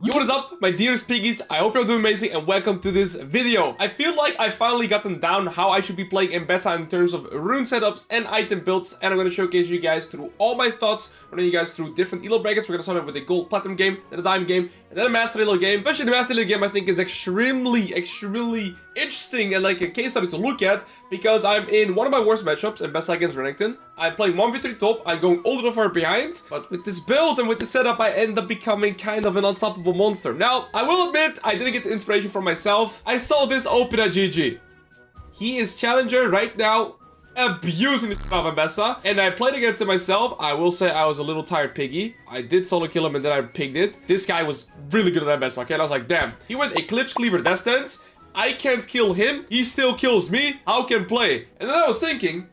Yo, what is up, my dearest piggies? I hope you're doing amazing and welcome to this video. I feel like I finally gotten down how I should be playing AMBESSA in terms of rune setups and item builds, and I'm going to showcase you guys through all my thoughts, running you guys through different elo brackets. We're going to start off with a gold platinum game, then a diamond game, and then a master elo game. Especially the master elo game I think is extremely interesting and like a case study to look at, because I'm in one of my worst matchups, AMBESSA against Renekton. I'm playing 1v3 top, I'm going ultra far behind, but with this build and with the setup I end up becoming kind of an unstoppable monster. Now, I will admit, I didn't get the inspiration from myself. I saw this open at GG. He is challenger right now, abusing the shit out of AMBESSA, and I played against him myself. I will say I was a little tired piggy. I did solo kill him and then I pigged it. This guy was really good at AMBESSA, okay? And I was like, damn. He went Eclipse, Cleaver, Death Stance. I can't kill him. He still kills me. How can play? And then I was thinking,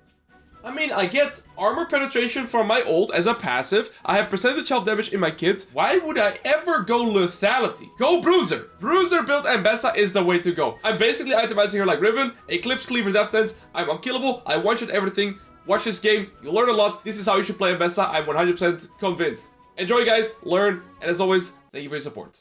I mean, I get armor penetration from my ult as a passive. I have percentage health damage in my kit. Why would I ever go lethality? Go Bruiser. Bruiser build AMBESSA is the way to go. I'm basically itemizing her like Riven, Eclipse, Cleaver, Death Stance. I'm unkillable. I one-shot everything. Watch this game. You'll learn a lot. This is how you should play AMBESSA. I'm 100% convinced. Enjoy, guys. Learn. And as always, thank you for your support.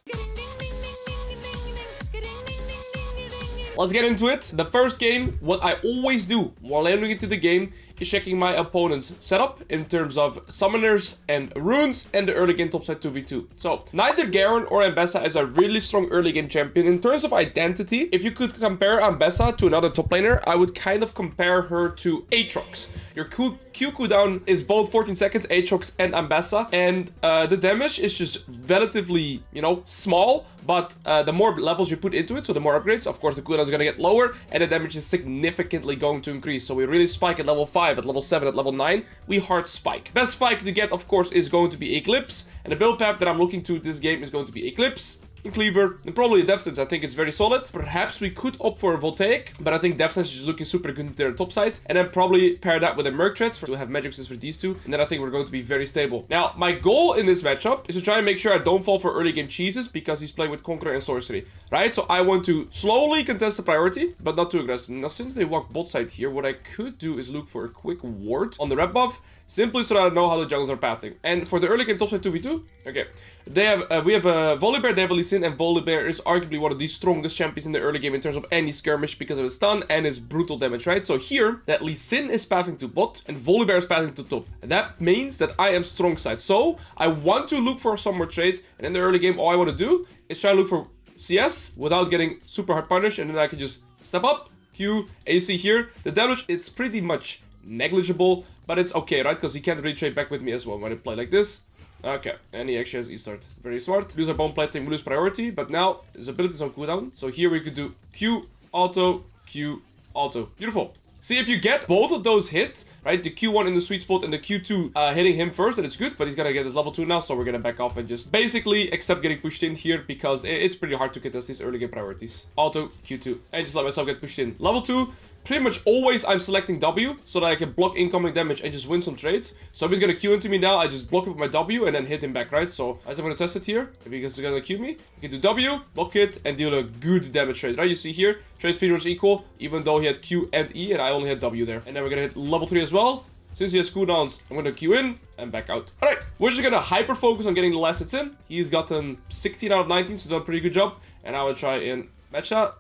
Let's get into it. The first game, what I always do while entering into the game is checking my opponent's setup in terms of summoners and runes and the early game topside 2v2. So neither Garen or AMBESSA is a really strong early game champion. In terms of identity, if you could compare AMBESSA to another top laner, I would kind of compare her to Aatrox. Your Q cooldown is both 14 seconds, Aatrox and AMBESSA, and the damage is just relatively, you know, small, but the more levels you put into it, so the more upgrades, of course the cooldown is going to get lower, and the damage is significantly going to increase. So we really spike at level 5, at level 7, at level 9, we hard spike. Best spike to get, of course, is going to be Eclipse, and the build path that I'm looking to this game is going to be Eclipse, and Cleaver, and probably Death Stance. I think it's very solid. Perhaps we could opt for a Voltaic, but I think Death Stance is just looking super good into their top side. And then probably pair that with a Merc Threads to have magic resist for these two. And then I think we're going to be very stable. Now, my goal in this matchup is to try and make sure I don't fall for early game cheeses, because he's playing with Conqueror and Sorcery, right? So I want to slowly contest the priority, but not too aggressive. Now, since they walk bot side here, what I could do is look for a quick ward on the red buff, simply so that I know how the jungles are pathing. And for the early game topside 2v2, okay, they have we have Volibear, they have Lee Sin, and Volibear is arguably one of the strongest champions in the early game in terms of any skirmish because of his stun and his brutal damage, right? So here, that Lee Sin is pathing to bot and Volibear is pathing to top. And that means that I am strong side. So I want to look for some more trades, and in the early game, all I want to do is try to look for CS without getting super hard punished, and then I can just step up, Q, AC here. The damage, it's pretty much negligible, but it's okay, right? Because he can't really trade back with me as well when I play like this. Okay, and he actually has E-start. Very smart. Lose our bone plating, we lose priority, but now his ability is on cooldown. So here we could do Q, auto, Q, auto. Beautiful. See, if you get both of those hit, right, the Q1 in the sweet spot and the Q2 hitting him first, then it's good, but he's gonna get his level 2 now, so we're gonna back off and just basically accept getting pushed in here, because it's pretty hard to contest these early game priorities. Auto, Q2, and just let myself get pushed in. Level 2, pretty much always I'm selecting W so that I can block incoming damage and just win some trades. So if he's gonna Q into me now, I just block it with my W and then hit him back, right? So I'm gonna test it here. If he's gonna Q me, you can do W, block it, and deal a good damage trade, right? You see here, trade speed was equal, even though he had Q and E and I only had W there. And then we're gonna hit level 3 as well. Since he has cooldowns, I'm gonna Q in and back out. Alright, we're just gonna hyper focus on getting the last hits in. He's gotten 16 out of 19, so done a pretty good job. And I will try and match that.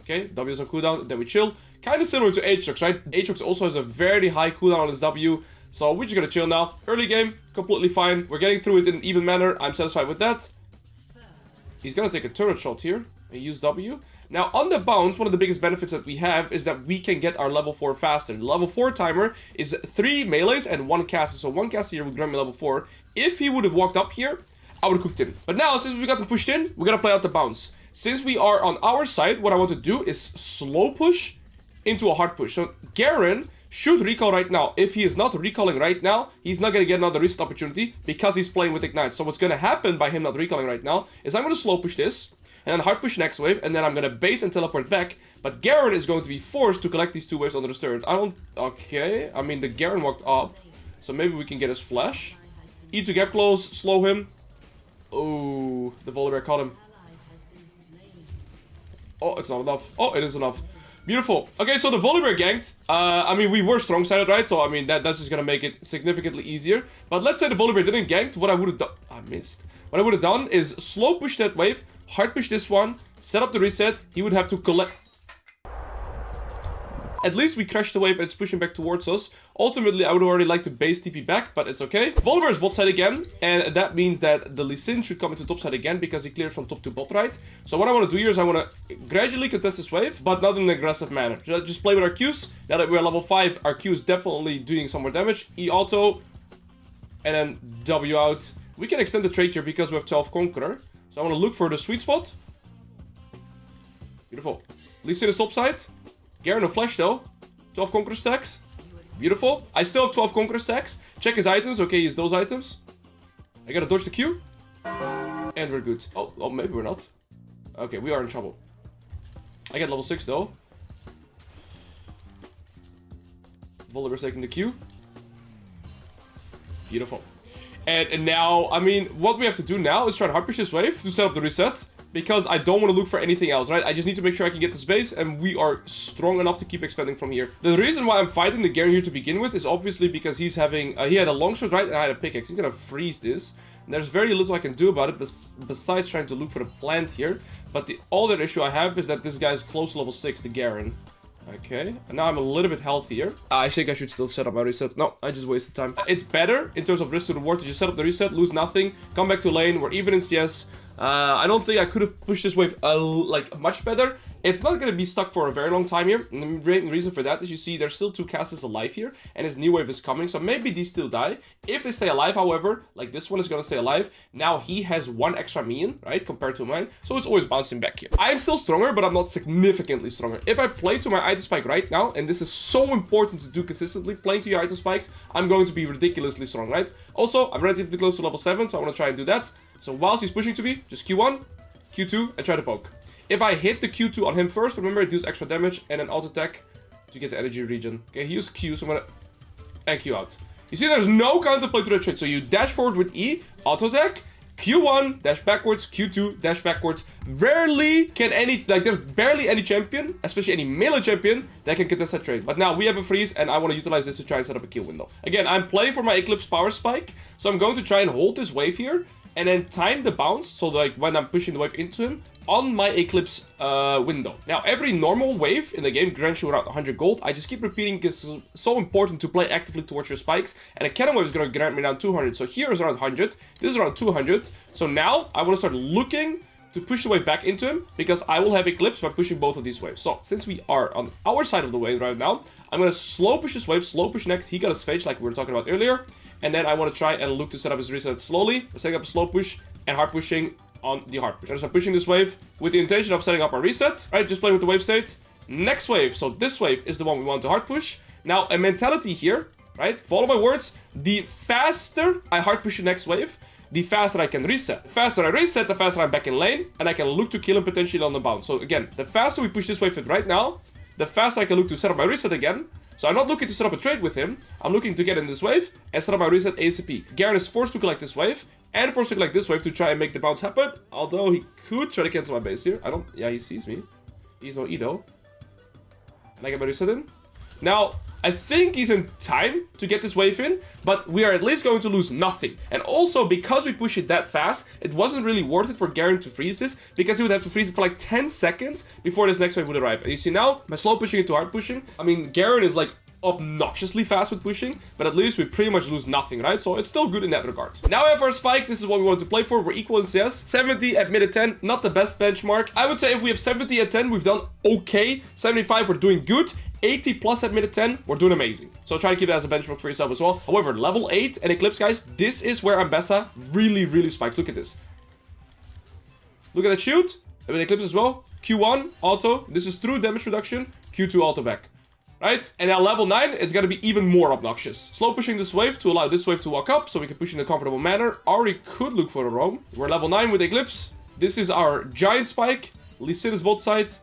Okay, W is on cooldown, then we chill. Kind of similar to Aatrox, right? Aatrox also has a very high cooldown on his W, so we're just gonna chill now. Early game, completely fine. We're getting through it in an even manner. I'm satisfied with that. He's gonna take a turret shot here and use W. Now, on the bounce, one of the biggest benefits that we have is that we can get our level 4 faster. The level 4 timer is 3 melees and 1 caster, so 1 caster here would grant me level 4. If he would have walked up here, I would have cooked him. But now, since we got him pushed in, we're gonna play out the bounce. Since we are on our side, what I want to do is slow push into a hard push. So Garen should recall right now. If he is not recalling right now, he's not going to get another reset opportunity because he's playing with Ignite. So what's going to happen by him not recalling right now is I'm going to slow push this, and then hard push next wave, and then I'm going to base and teleport back. But Garen is going to be forced to collect these 2 waves under the turret. I don't... Okay, I mean, the Garen walked up, so maybe we can get his flash. E to gap close, slow him. Oh, the Volibear caught him. Oh, it's not enough. Oh, it is enough. Beautiful. Okay, so the Volibear ganked. I mean, we were strong-sided, right? So, I mean, that's just gonna make it significantly easier. But let's say the Volibear didn't gank. What I would have done... I missed. What I would have done is slow push that wave, hard push this one, set up the reset. He would have to collect... At least we crashed the wave and it's pushing back towards us. Ultimately, I would already like to base TP back, but it's okay. Volibear is bot side again, and that means that the Lee Sin should come into top side again because he cleared from top to bot right. So what I want to do here is I want to gradually contest this wave, but not in an aggressive manner. Just play with our Qs. Now that we're level 5, our Q is definitely doing some more damage. E auto, and then W out. We can extend the trade here because we have 12 Conqueror. So I want to look for the sweet spot. Beautiful. Lee Sin is top side. Garen no flash though. 12 Conqueror stacks. Beautiful. I still have 12 Conqueror stacks. Check his items. Okay, use those items. I gotta dodge the Q. And we're good. Oh, maybe we're not. Okay, we are in trouble. I get level 6 though. Volibear's taking the Q. Beautiful. And now, I mean, what we have to do now is try to hard push this wave to set up the reset. Because I don't want to look for anything else, right? I just need to make sure I can get this base, and we are strong enough to keep expanding from here. The reason why I'm fighting the Garen here to begin with is obviously because he's having... he had a longsword, right? And I had a pickaxe. He's gonna freeze this. And there's very little I can do about it besides trying to look for the plant here. But the other issue I have is that this guy's close to level 6, the Garen. Okay, and now I'm a little bit healthier. I think I should still set up my reset. No, I just wasted time. It's better in terms of risk to reward to just set up the reset, lose nothing, come back to lane. We're even in CS. I don't think I could have pushed this wave like much better. It's not going to be stuck for a very long time here. And the main reason for that is you see there's still 2 casters alive here. And his new wave is coming. So maybe these still die. If they stay alive, however, like this one is going to stay alive. Now he has 1 extra minion, right? Compared to mine. So it's always bouncing back here. I'm still stronger, but I'm not significantly stronger. If I play to my item spike right now, and this is so important to do consistently, playing to your item spikes, I'm going to be ridiculously strong, right? Also, I'm relatively close to level 7, so I want to try and do that. So whilst he's pushing to me, just Q1, Q2, and try to poke. If I hit the Q2 on him first, remember it deals extra damage and an auto attack to get the energy regen. Okay, he used Q, so I'm gonna... And Q out. You see, there's no counterplay to the trade. So you dash forward with E, auto attack, Q1, dash backwards, Q2, dash backwards. Rarely can any... Like, there's barely any champion, especially any melee champion, that can contest that trade. But now we have a freeze, and I want to utilize this to try and set up a kill window. Again, I'm playing for my Eclipse power spike, so I'm going to try and hold this wave here, and then time the bounce, so like when I'm pushing the wave into him, on my Eclipse window. Now, every normal wave in the game grants you around 100 gold. I just keep repeating because it's so important to play actively towards your spikes. And a cannon wave is going to grant me around 200. So here is around 100. This is around 200. So now I want to start looking to push the wave back into him, because I will have Eclipse by pushing both of these waves. So since we are on our side of the wave right now, I'm going to slow push this wave, slow push next. He got his phage like we were talking about earlier. And then I want to try and look to set up his reset slowly, setting up a slow push and hard pushing on the hard push. I'm start pushing this wave with the intention of setting up our reset. Right, just playing with the wave states. Next wave, so this wave is the one we want to hard push. Now, a mentality here, right? Follow my words. The faster I hard push the next wave, the faster I can reset. The faster I reset, the faster I'm back in lane, and I can look to kill him potentially on the bounce. So again, the faster we push this wave with right now, the faster I can look to set up my reset again. So I'm not looking to set up a trade with him. I'm looking to get in this wave and set up my reset ASAP. Garen is forced to collect this wave and forced to collect this wave to try and make the bounce happen. Although he could try to cancel my base here. Yeah, he sees me. He's no Edo. And I get my reset in. Now, I think he's in time to get this wave in, but we are at least going to lose nothing. And also, because we push it that fast, it wasn't really worth it for Garen to freeze this, because he would have to freeze it for like 10 seconds before this next wave would arrive. And you see now, by slow pushing into hard pushing, I mean, Garen is like obnoxiously fast with pushing, but at least we pretty much lose nothing, right? So it's still good in that regard. Now we have our spike. This is what we want to play for. We're equal in CS. 70 at mid at 10, not the best benchmark. I would say if we have 70 at 10, we've done okay. 75, we're doing good. 80 plus at mid at 10, we're doing amazing. So try to keep that as a benchmark for yourself as well. However, level 8 and Eclipse, guys, this is where AMBESSA really spikes. Look at this. Look at that shoot. With Eclipse as well. Q1, auto. This is true damage reduction. Q2, auto back. Right? And at level 9, it's going to be even more obnoxious. Slow pushing this wave to allow this wave to walk up so we can push in a comfortable manner. Already could look for a roam. We're level 9 with Eclipse. This is our giant spike. Lee Sin is bot side.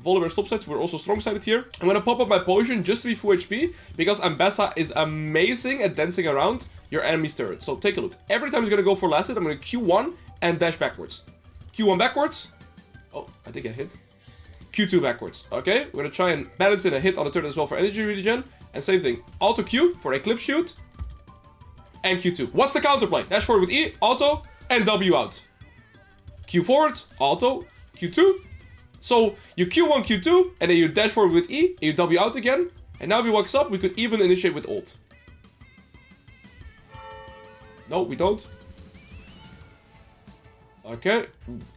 Volibear top side. We're also strong sided here. I'm going to pop up my potion just to be full HP because AMBESSA is amazing at dancing around your enemy's turret. So take a look. Every time he's going to go for last hit, I'm going to Q1 and dash backwards. Q1 backwards. Oh, I think I hit. Q2 backwards. Okay, we're gonna try and balance in a hit on the turret as well for energy regen. And same thing, auto Q for Eclipse shoot. And Q2. What's the counterplay? Dash forward with E, auto, and W out. Q forward, auto, Q2. So you Q1, Q2, and then you dash forward with E, and you W out again. And now if he walks up, we could even initiate with ult. No, we don't. Okay.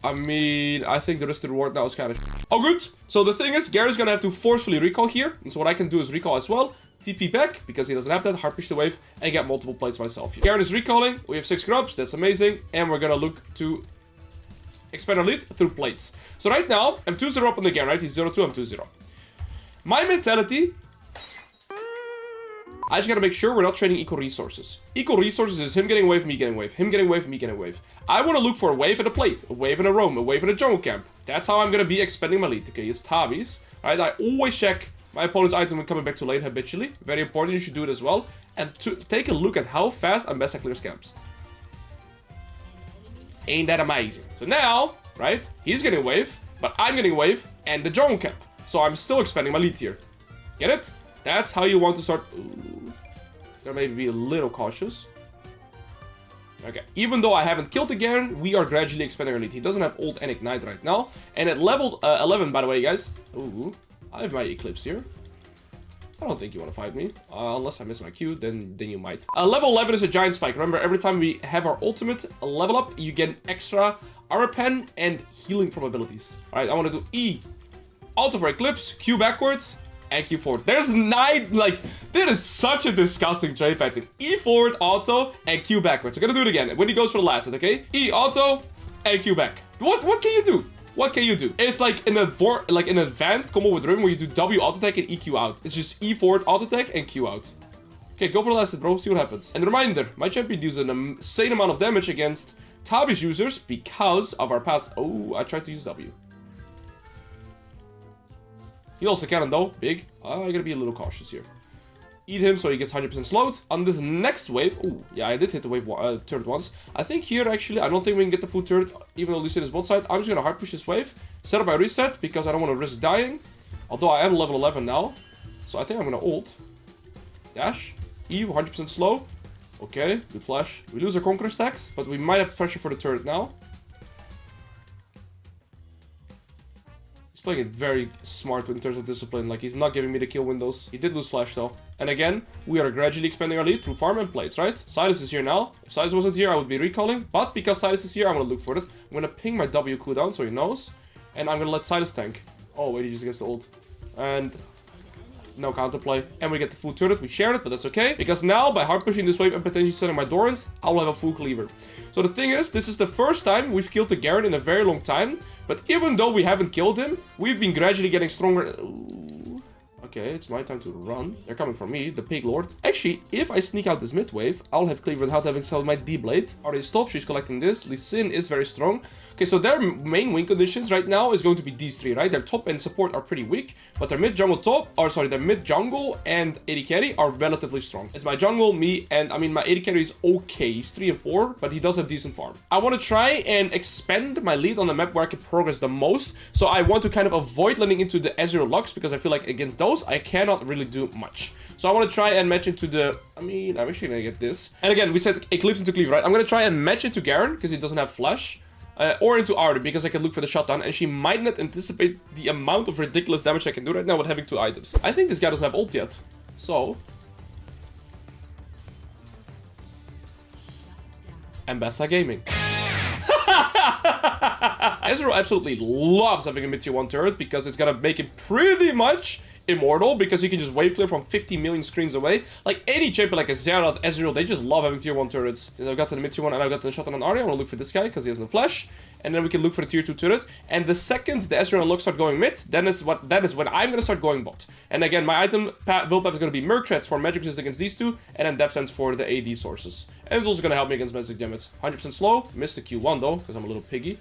I mean, I think the rest of the reward now is kind of... Oh, good. So the thing is, Garen's gonna have to forcefully recall here. And so what I can do is recall as well. TP back, because he doesn't have that. Hard push the wave, and get multiple plates myself here. Garen is recalling. We have 6 grubs. That's amazing. And we're gonna look to expand our lead through plates. So right now, I'm 2-0 up on the Garen, right? He's 0-2, I'm 2-0. My mentality... I just gotta make sure we're not trading equal resources. Equal resources is him getting wave, me getting wave. Him getting wave, me getting wave. I want to look for a wave and a plate. A wave and a roam. A wave and a jungle camp. That's how I'm gonna be expanding my lead. Okay, it's Tavi's. Alright, I always check my opponent's item when coming back to lane habitually. Very important, you should do it as well. And to take a look at how fast AMBESSA clears camps. Ain't that amazing? So now, right, he's getting wave, but I'm getting wave and the jungle camp. So I'm still expanding my lead here. Get it? That's how you want to start. Ooh. Gotta maybe be a little cautious. Okay, even though I haven't killed the Garen, we are gradually expanding our lead. He doesn't have ult and ignite right now. And at level 11, by the way, guys. Ooh, I have my Eclipse here. I don't think you want to fight me. Unless I miss my Q, then you might. Level 11 is a giant spike. Remember, every time we have our ultimate level up, you get an extra armor pen and healing from abilities. Alright, I want to do E. Auto for Eclipse, Q backwards. And Q forward. There's 9, like, that is such a disgusting trade pattern. E forward, auto, and Q backwards. We're gonna do it again. When he goes for the last hit, okay? E, auto, and Q back. What can you do? What can you do? It's like an advanced combo with Rim where you do W auto attack and EQ out. It's just E forward, auto attack, and Q out. Okay, go for the last hit, bro. See what happens. And reminder, my champion deals an insane amount of damage against Tavi's users because of our past... Oh, I tried to use W. He also can though, big. I gotta be a little cautious here. Eat him so he gets 100% slowed. On this next wave, oh yeah, I did hit the wave turret once. I think here actually, I don't think we can get the full turret, even though Lucid is bot side. I'm just gonna hard push this wave, set up my reset because I don't want to risk dying. Although I am level 11 now, so I think I'm gonna ult. Dash, E, 100% slow. Okay, good flash. We lose our Conqueror stacks, but we might have pressure for the turret now. Playing it very smart in terms of discipline. Like, he's not giving me the kill windows. He did lose flash though. And again, we are gradually expanding our lead through farm and plates, right? Silas is here now. If Silas wasn't here, I would be recalling. But because Silas is here, I'm gonna look for it. I'm gonna ping my W cooldown so he knows. And I'm gonna let Silas tank. Oh, wait, he just gets the ult. And... no counterplay. And we get the full turret. We shared it, but that's okay. Because now, by hard pushing this wave and potentially setting my Dorans, I will have a full cleaver. So the thing is, this is the first time we've killed the Garen in a very long time. But even though we haven't killed him, we've been gradually getting stronger. Ooh. Okay, it's my time to run. They're coming for me, the Pig Lord. Actually, if I sneak out this mid wave, I'll have cleaver without having sold my D-Blade. Already stopped, she's collecting this. Lee Sin is very strong. Okay, so their main win conditions right now is going to be these three, right? Their top and support are pretty weak, but their mid jungle their mid jungle and AD carry are relatively strong. It's my jungle, me, and I mean, my AD carry is okay. He's 3 and 4, but he does have decent farm. I want to try and expand my lead on the map where I can progress the most. So I want to kind of avoid landing into the Ezreal Lux because I feel like against those, I cannot really do much. So I want to try and match into the... I mean, I'm actually going to get this. And again, we said Eclipse into Cleaver, right? I'm going to try and match into Garen because he doesn't have flash. Or into Arda because I can look for the shutdown and she might not anticipate the amount of ridiculous damage I can do right now with having 2 items. I think this guy doesn't have ult yet. So... AMBESSA Gaming. Ezreal absolutely loves having a mid-tier 1 turret because it's gonna make him pretty much immortal because you can just wave clear from 50 million screens away. Like any champion like a Xerath, Ezreal, they just love having tier 1 turrets. Since I've got to the mid tier 1 and I've got the shotgun on Arya, I want to look for this guy because he has no flash. And then we can look for the tier 2 turret. And the second the Ezreal and Lux start going mid, that is when I'm going to start going bot. And again, my item build path is going to be Merc Threats for magic resist against these two, and then Depth Sense for the AD sources. And it's also going to help me against magic damage. 100% slow, missed the Q1 though, because I'm a little piggy.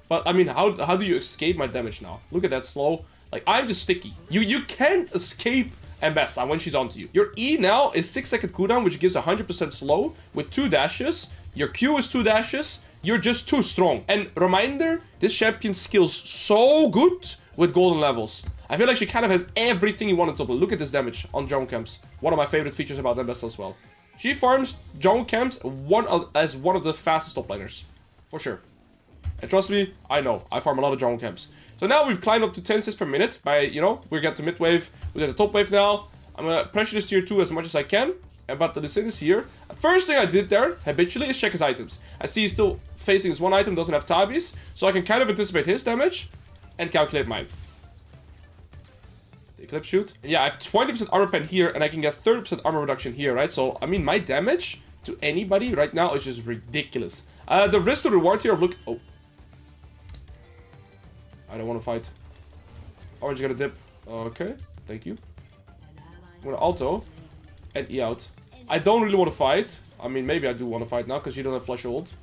But I mean, how do you escape my damage now? Look at that slow. Like, I'm just sticky. You can't escape AMBESSA when she's onto you. Your E now is 6-second cooldown, which gives 100% slow with 2 dashes. Your Q is 2 dashes. You're just too strong. And reminder, this champion skills so good with golden levels. I feel like she kind of has everything you want in Toplane. Look at this damage on jungle camps. One of my favorite features about AMBESSA as well. She farms jungle camps as one of the fastest top laners. For sure. And trust me, I know. I farm a lot of jungle camps. So now we've climbed up to 10 assists per minute. By, you know, we got the mid wave. We got the top wave now. I'm going to pressure this tier 2 as much as I can. But the Lee is here. First thing I did there, habitually, is check his items. I see he's still facing his one item, doesn't have tabis. So I can kind of anticipate his damage and calculate mine. The Eclipse shoot. And yeah, I have 20% armor pen here, and I can get 30% armor reduction here, right? So, I mean, my damage to anybody right now is just ridiculous. The risk to reward here of look... Oh. I don't want to fight. Orange got a dip. Okay, thank you. I'm gonna auto and E out. I don't really want to fight. I mean, maybe I do want to fight now because you don't have flash ult.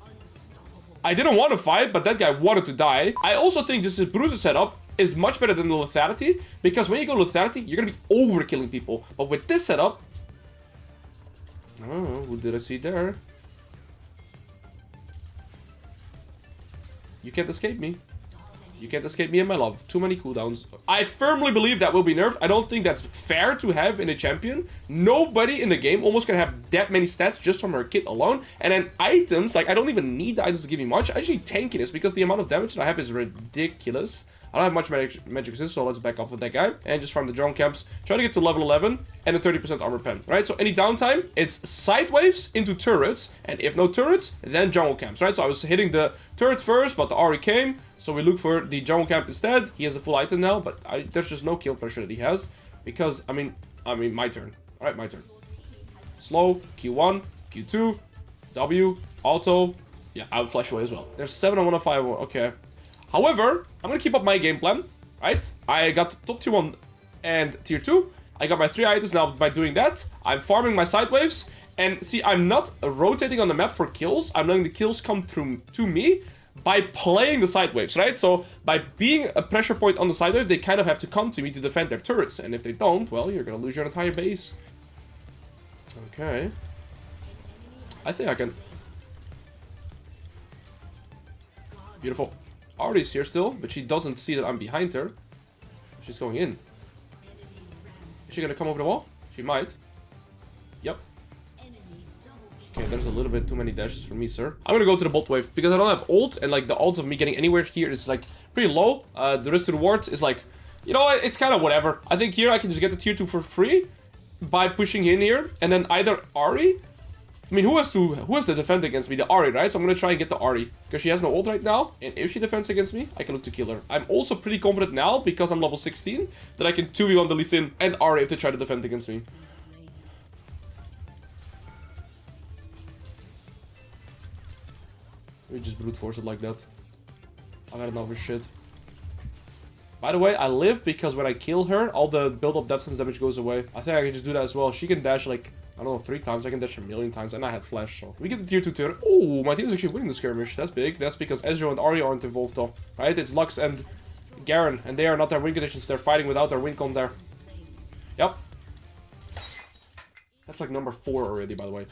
I didn't want to fight, but that guy wanted to die. I also think this is Bruce's setup is much better than the lethality, because when you go lethality, you're gonna be overkilling people. But with this setup, oh, who did I see there? You can't escape me. You can't escape me and my love. Too many cooldowns. I firmly believe that will be nerfed. I don't think that's fair to have in a champion. Nobody in the game almost can have that many stats just from her kit alone. And then items, like I don't even need the items to give me much. I just need tankiness because the amount of damage that I have is ridiculous. I don't have much magic resist, so let's back off with that guy. And just farm the drone camps. Try to get to level 11 and a 30% armor pen, right? So any downtime, it's side waves into turrets. And if no turrets, then jungle camps, right? So I was hitting the turret first, but the Ahri came. So we look for the jungle camp instead. He has a full item now, but there's just no kill pressure that he has. Because, I mean, my turn. Alright, my turn. Slow, Q1, Q2, W, auto. Yeah, I would flash away as well. There's 7 on 1 of 5. Okay. However, I'm going to keep up my game plan, right? I got top tier 1 and tier 2. I got my 3 items now by doing that. I'm farming my side waves. And see, I'm not rotating on the map for kills. I'm letting the kills come through to me by playing the side waves, right? So by being a pressure point on the side wave, they kind of have to come to me to defend their turrets. And if they don't, well, you're going to lose your entire base. Okay. I think I can... Beautiful. Ahri's here still, but she doesn't see that I'm behind her. She's going in. Is she gonna come over the wall? She might. Yep. Okay, there's a little bit too many dashes for me, sir. I'm gonna go to the bot wave because I don't have ult, and like the odds of me getting anywhere here is like pretty low. The risk to reward is like, you know what, it's kind of whatever. I think here I can just get the tier 2 for free by pushing in here, and then either Ahri. I mean, who has to defend against me? The Ahri, right? So I'm gonna try and get the Ahri because she has no ult right now, and if she defends against me, I can look to kill her. I'm also pretty confident now because I'm level 16 that I can 2v1 the Lee Sin and Ahri if they try to defend against me. We just brute force it like that. I've had enough of this shit. By the way, I live because when I kill her, all the build-up death sense damage goes away. I think I can just do that as well. She can dash like, I don't know, 3 times. I can dash a million times, and I had flash, so we get the tier 2 turret. Oh, my team is actually winning the skirmish. That's big. That's because Ezreal and Ahri aren't involved, though. Right? It's Lux and Garen, and they are not their win conditions. They're fighting without their win con there. Yep. That's like number 4 already, by the way.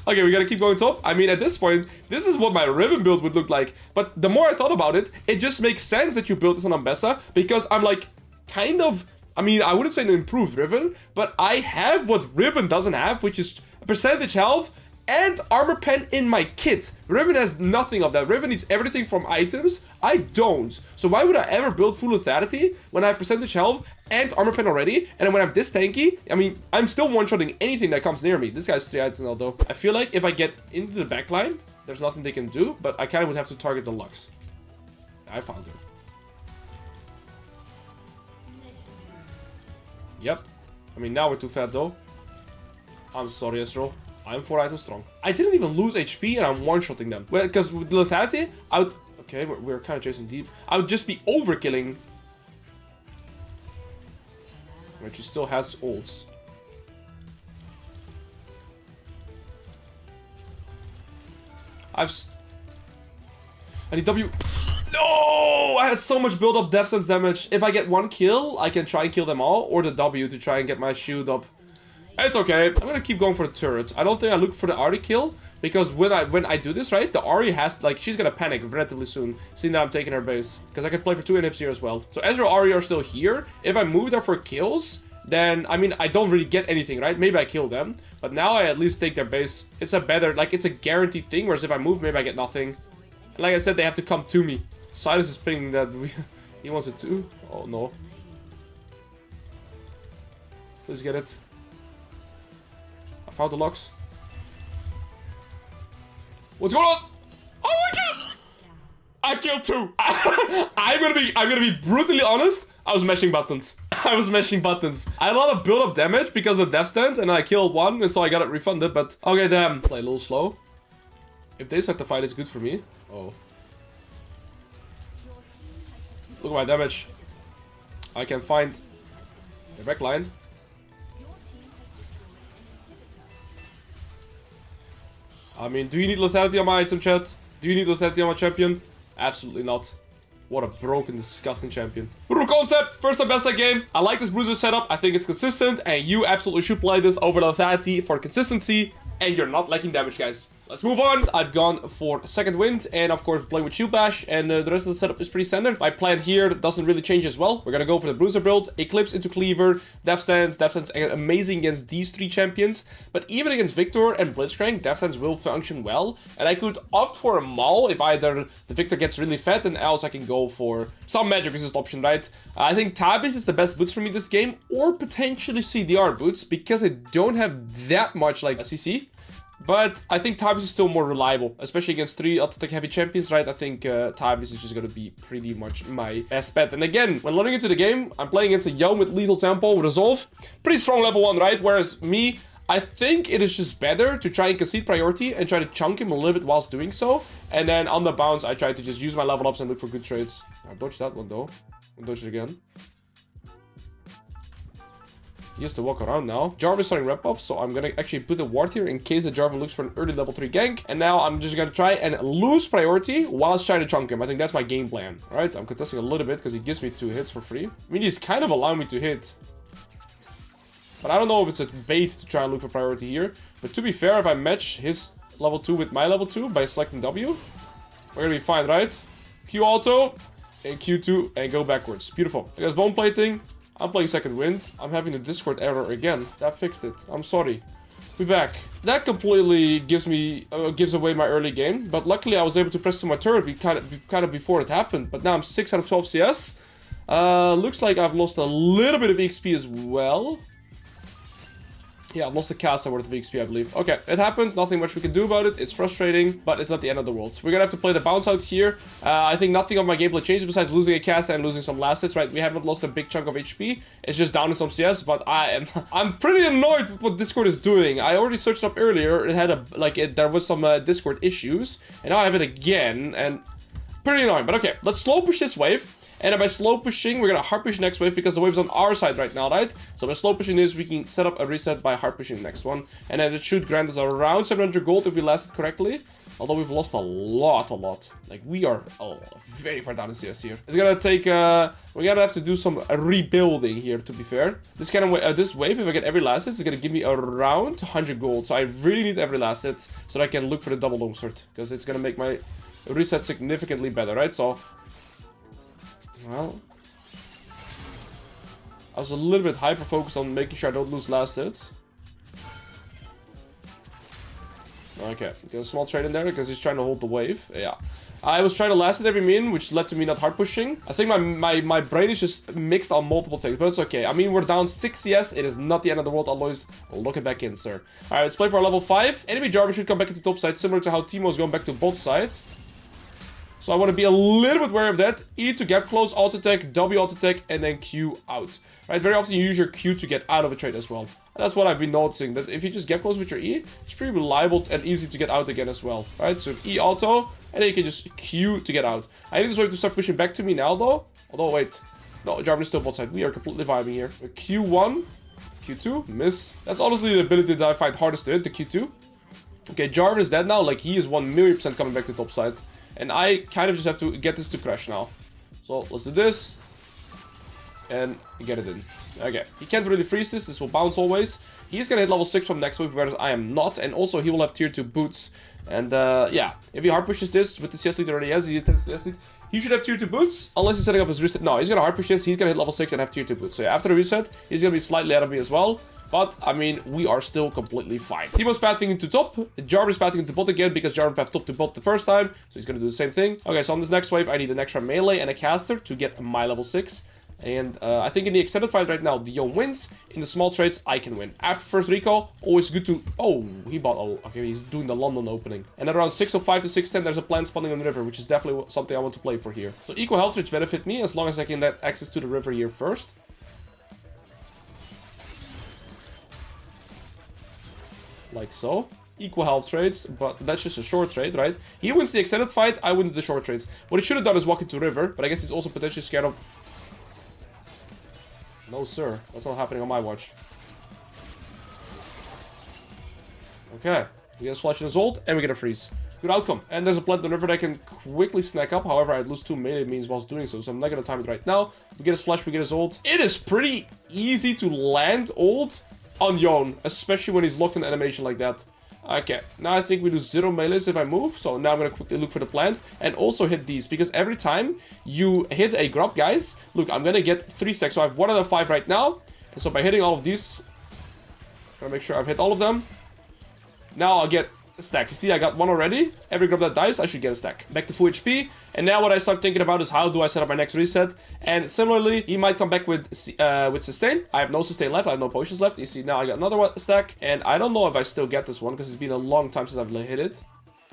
Okay, we gotta keep going top. I mean, at this point, this is what my Riven build would look like. But the more I thought about it, it just makes sense that you build this on AMBESSA, because I'm like, kind of... I mean, I wouldn't say an improved Riven, but I have what Riven doesn't have, which is a percentage health and armor pen in my kit. Riven has nothing of that. Riven needs everything from items. I don't. So why would I ever build full lethality when I have percentage health and armor pen already? And then when I'm this tanky, I mean, I'm still one-shotting anything that comes near me. This guy's 3 items now, though. I feel like if I get into the backline, there's nothing they can do, but I kind of would have to target the Lux. I found her. Yep. I mean, now we're too fat, though. I'm sorry, Ezreal. I'm 4 items strong. I didn't even lose HP, and I'm one-shotting them. Well, because with lethality, I would... Okay, we're kind of chasing deep. I would just be overkilling. But she still has ults. I need W. No! I had so much build-up death sense damage. If I get 1 kill, I can try and kill them all, or the W to try and get my shield up. It's okay. I'm gonna keep going for the turret. I don't think I look for the Ahri kill, Because when I do this, right, the Ahri has, like, she's gonna panic relatively soon, seeing that I'm taking her base. Because I can play for 2 inhibs here as well. So Ezreal Ahri are still here. If I move there for kills, then, I mean, I don't really get anything, right? Maybe I kill them. But now I at least take their base. It's a better, like, it's a guaranteed thing. Whereas if I move, maybe I get nothing. And like I said, they have to come to me. Silas is pinging that he wants it too. Oh, no. Please get it. I found the locks. What's going on? Oh my god! I killed 2. I'm gonna be brutally honest. I was mashing buttons. I was mashing buttons. I had a lot of build-up damage because of the death stand, and I killed 1, and so I got it refunded. But okay, damn. Play a little slow. If they start to fight, it's good for me. Oh. Look at my damage. I can find the back line. I mean, do you need lethality on my item, chat? Do you need lethality on my champion? Absolutely not. What a broken, disgusting champion. Brutal concept, first AMBESSA game. I like this bruiser setup. I think it's consistent, and you absolutely should play this over lethality for consistency, and you're not lacking damage, guys. Let's move on. I've gone for second wind, and of course playing with shield bash, and the rest of the setup is pretty standard. My plan here doesn't really change as well. We're gonna go for the bruiser build, Eclipse into cleaver, death stands amazing against these 3 champions, but even against Victor and Blitzcrank, death stands will function well, and I could opt for a Maul if either the Victor gets really fat, and else I can go for some magic resist option, right? I think Tabis is the best boots for me this game, or potentially CDR boots, because I don't have that much like CC. But I think Tabis is still more reliable, especially against 3 auto-attack heavy champions, right? I think Tabis is just going to be pretty much my best bet. And again, when loading into the game, I'm playing against a Yone with lethal tempo, Resolve. Pretty strong level 1, right? Whereas me, I think it is just better to try and concede priority and try to chunk him a little bit whilst doing so. And then on the bounce, I try to just use my level ups and look for good trades. I dodged that one though. I'll dodge it again. He has to walk around now. Jarvan is starting rep buff, so I'm gonna actually put a ward here in case that Jarvan looks for an early level 3 gank. And now I'm just gonna try and lose priority whilst trying to chunk him. I think that's my game plan. Alright, I'm contesting a little bit because he gives me 2 hits for free. I mean, he's kind of allowing me to hit. But I don't know if it's a bait to try and look for priority here. But to be fair, if I match his level 2 with my level 2 by selecting W, we're gonna be fine, right? Q auto, and Q2, and go backwards. Beautiful. I guess bone plating. I'm playing second wind. I'm having a Discord error again. That fixed it. I'm sorry. Be back. That completely gives away my early game. But luckily I was able to press to my turret kind of before it happened. But now I'm 6 out of 12 CS. Looks like I've lost a little bit of XP as well. Yeah, I've lost a cast worth of XP, I believe. Okay, it happens. Nothing much we can do about it. It's frustrating, but it's not the end of the world. So we're gonna have to play the bounce out here. I think nothing on my gameplay changed besides losing a cast and losing some last hits, right? We haven't lost a big chunk of HP. It's just down in some CS, but I'm pretty annoyed with what Discord is doing. I already searched up earlier. It had there was some Discord issues, and now I have it again, and pretty annoying. But okay, let's slow push this wave. And by slow pushing, we're gonna hard push next wave because the wave's on our side right now, right? So by slow pushing this, we can set up a reset by hard pushing the next one. And then it should grant us around 700 gold if we last it correctly. Although we've lost a lot. Like, we are very far down in CS here. It's gonna take, we're gonna have to do some rebuilding here, to be fair. This kind of this wave, if I get every last hit, is gonna give me around 100 gold. So I really need every last hit so that I can look for the double longsword. Because it's gonna make my reset significantly better, right? So, well, I was a little bit hyper-focused on making sure I don't lose last hits. Okay, get a small trade in there because he's trying to hold the wave. Yeah. I was trying to last hit every min, which led to me not hard pushing. I think my brain is just mixed on multiple things, but it's okay. I mean, we're down 6 CS. It is not the end of the world. Alois, look it back in, sir. Alright, let's play for our level 5. Enemy Jarvan should come back into top side, similar to how Teemo's going back to bot side. So I want to be a little bit wary of that. E to gap close, auto attack, W auto attack, and then Q out. Right, very often you use your Q to get out of a trade as well. And that's what I've been noticing, that if you just gap close with your E, it's pretty reliable and easy to get out again as well. Right, so E auto, and then you can just Q to get out. I need this wave to start pushing back to me now though. Although, wait. No, Jarvan is still bot side. We are completely vibing here. Q1, Q2, miss. That's honestly the ability that I find hardest to hit, the Q2. Okay, Jarvan is dead now. Like, he is 1,000,000% coming back to top side. And I kind of just have to get this to crash now. So, let's do this. and get it in. Okay, he can't really freeze this. This will bounce always. He's gonna hit level 6 from next wave, whereas I am not. And also, he will have tier 2 boots. And yeah, if he hard pushes this with the CS lead already has, he should have tier 2 boots, unless he's setting up his reset. No, he's gonna hard push this. He's gonna hit level 6 and have tier 2 boots. So yeah, after the reset, he's gonna be slightly ahead of me as well. But, I mean, we are still completely fine. Timo's pathing into top. Jarvan's pathing into bot again because Jarvan pathed top to bot the first time. So he's going to do the same thing. Okay, so on this next wave, I need an extra melee and a caster to get my level 6. And I think in the extended fight right now, Dion wins. In the small trades, I can win. After first recall, always good to... Oh, he bought... Oh, okay, he's doing the London opening. And at around 605 to 610, there's a plant spawning on the river, which is definitely something I want to play for here. So equal health rates benefit me as long as I can get access to the river here first. Like so. Equal health trades, but that's just a short trade, right? He wins the extended fight, I win the short trades. What he should have done is walk into river, but I guess he's also potentially scared of... No, sir. That's not happening on my watch. Okay. We get a flash in his ult, and we get a freeze. Good outcome. And there's a plant on the river that I can quickly snack up. However, I'd lose 2 melee means whilst doing so, so I'm not going to time it right now. We get his flash, we get his ult. It is pretty easy to land ult on Yon, especially when he's locked in animation like that. Okay, now I think we do 0 melees if I move, so now I'm gonna quickly look for the plant, and also hit these, because every time you hit a grub, guys, look, I'm gonna get 3 stacks, so I have 1 out of 5 right now, and so by hitting all of these, gotta make sure I've hit all of them, now I'll get a stack. You see, I got 1 already. Every grub that dies, I should get a stack. Back to full HP. And now what I start thinking about is how do I set up my next reset. And similarly, he might come back with sustain. I have no sustain left. I have no potions left. You see, now I got another stack. And I don't know if I still get this one because it's been a long time since I've hit it.